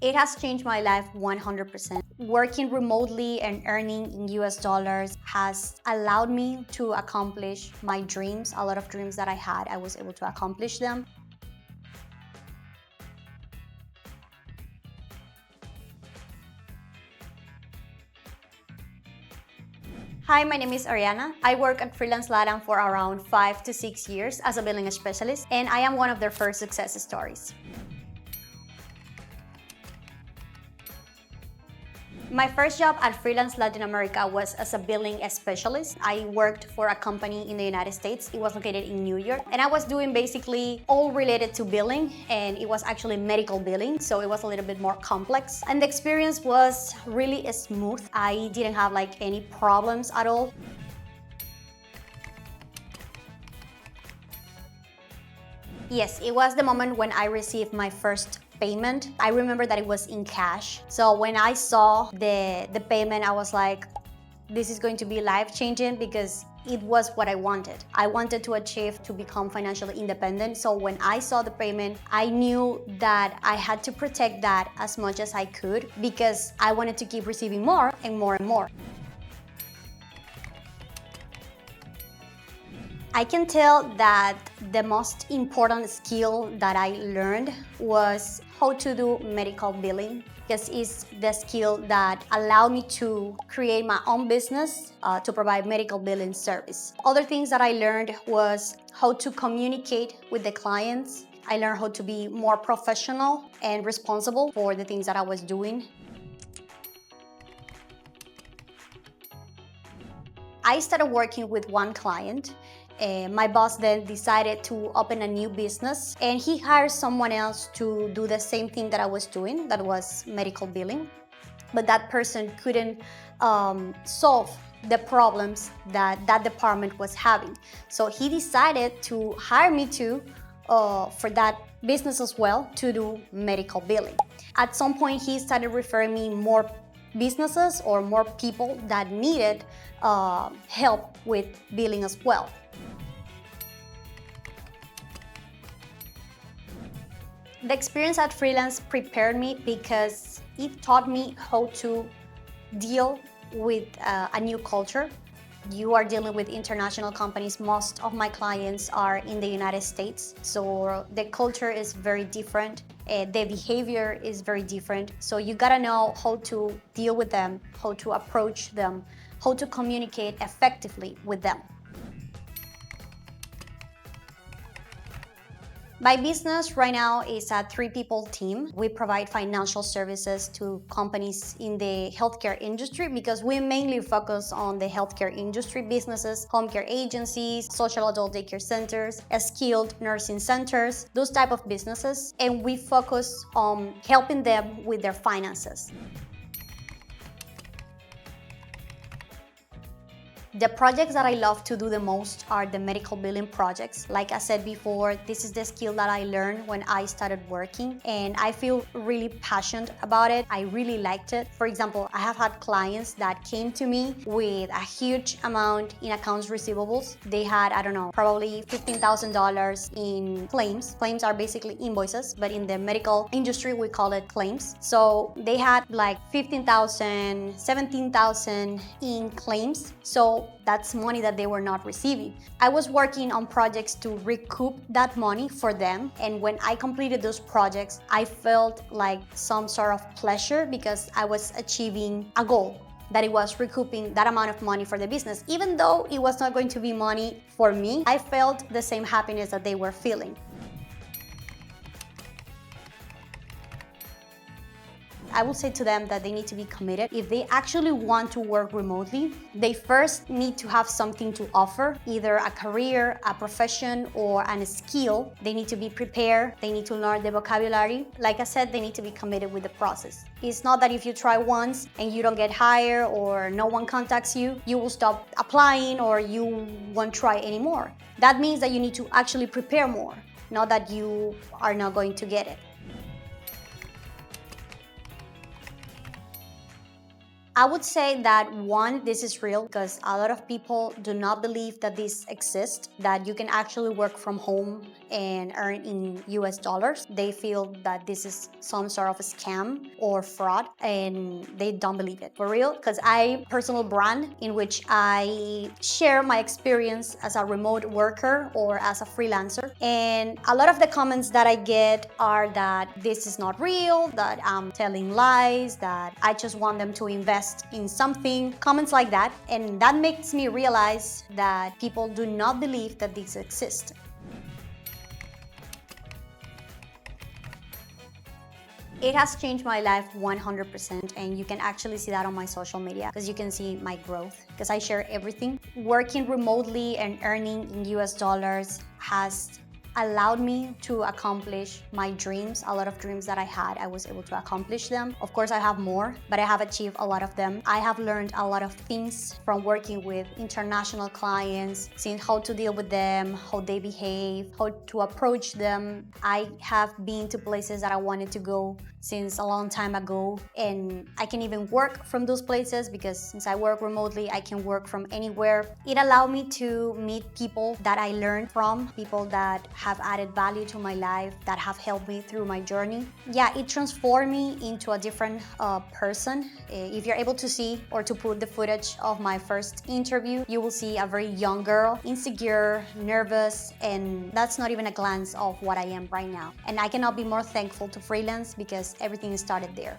It has changed my life 100%. Working remotely and earning in US dollars has allowed me to accomplish my dreams. A lot of dreams that I had, I was able to accomplish them. Hi, my name is Oriana. I work at Freelance Latin for around 5 to 6 years as a billing specialist, and I am one of their first success stories. My first job at Freelance Latin America was as a billing specialist. I worked for a company in the United States. It was located in New York, and I was doing basically all related to billing, and it was actually medical billing, so it was a little bit more complex. And the experience was really smooth. I didn't have like any problems at all. Yes, it was the moment when I received my first payment. I remember that it was in cash. So when I saw the payment, I was like, this is going to be life-changing because it was what I wanted. I wanted to achieve to become financially independent. So when I saw the payment, I knew that I had to protect that as much as I could because I wanted to keep receiving more and more and more. I can tell that the most important skill that I learned was how to do medical billing, because it's the skill that allowed me to create my own business to provide medical billing service. Other things that I learned was how to communicate with the clients. I learned how to be more professional and responsible for the things that I was doing. I started working with one client. My boss then decided to open a new business, and he hired someone else to do the same thing that I was doing, that was medical billing. But that person couldn't solve the problems that that department was having. So he decided to hire me for that business as well to do medical billing. At some point, he started referring me more businesses or more people that needed help with billing as well. The experience at Freelance prepared me because it taught me how to deal with a new culture. You are dealing with international companies. Most of my clients are in the United States, so the culture is very different. The behavior is very different. So you gotta know how to deal with them, how to approach them, how to communicate effectively with them. My business right now is a 3-people team. We provide financial services to companies in the healthcare industry because we mainly focus on the healthcare industry businesses, home care agencies, social adult daycare centers, skilled nursing centers, those type of businesses. And we focus on helping them with their finances. The projects that I love to do the most are the medical billing projects. Like I said before, this is the skill that I learned when I started working, and I feel really passionate about it. I really liked it. For example, I have had clients that came to me with a huge amount in accounts receivables. They had, I don't know, probably $15,000 in claims. Claims are basically invoices, but in the medical industry, we call it claims. So they had like 15,000, 17,000 in claims. So that's money that they were not receiving. I was working on projects to recoup that money for them, and when I completed those projects, I felt like some sort of pleasure because I was achieving a goal, that it was recouping that amount of money for the business. Even though it was not going to be money for me, I felt the same happiness that they were feeling. I would say to them that they need to be committed. If they actually want to work remotely, they first need to have something to offer, either a career, a profession, or a skill. They need to be prepared. They need to learn the vocabulary. Like I said, they need to be committed with the process. It's not that if you try once and you don't get hired or no one contacts you, you will stop applying or you won't try anymore. That means that you need to actually prepare more, not that you are not going to get it. I would say that one, this is real because a lot of people do not believe that this exists, that you can actually work from home and earn in US dollars. They feel that this is some sort of a scam or fraud and they don't believe it. For real, because I personal brand in which I share my experience as a remote worker or as a freelancer. And a lot of the comments that I get are that this is not real, that I'm telling lies, that I just want them to invest in something, comments like that. And that makes me realize that people do not believe that this exists. It has changed my life 100%, and you can actually see that on my social media because you can see my growth because I share everything. Working remotely and earning in US dollars has allowed me to accomplish my dreams. A lot of dreams that I had, I was able to accomplish them. Of course, I have more, but I have achieved a lot of them. I have learned a lot of things from working with international clients, seeing how to deal with them, how they behave, how to approach them. I have been to places that I wanted to go since a long time ago, and I can even work from those places because since I work remotely, I can work from anywhere. It allowed me to meet people that I learned from, people that have added value to my life, that have helped me through my journey. Yeah, it transformed me into a different person. If you're able to see or to put the footage of my first interview, you will see a very young girl, insecure, nervous, and that's not even a glance of what I am right now. And I cannot be more thankful to freelance because everything started there.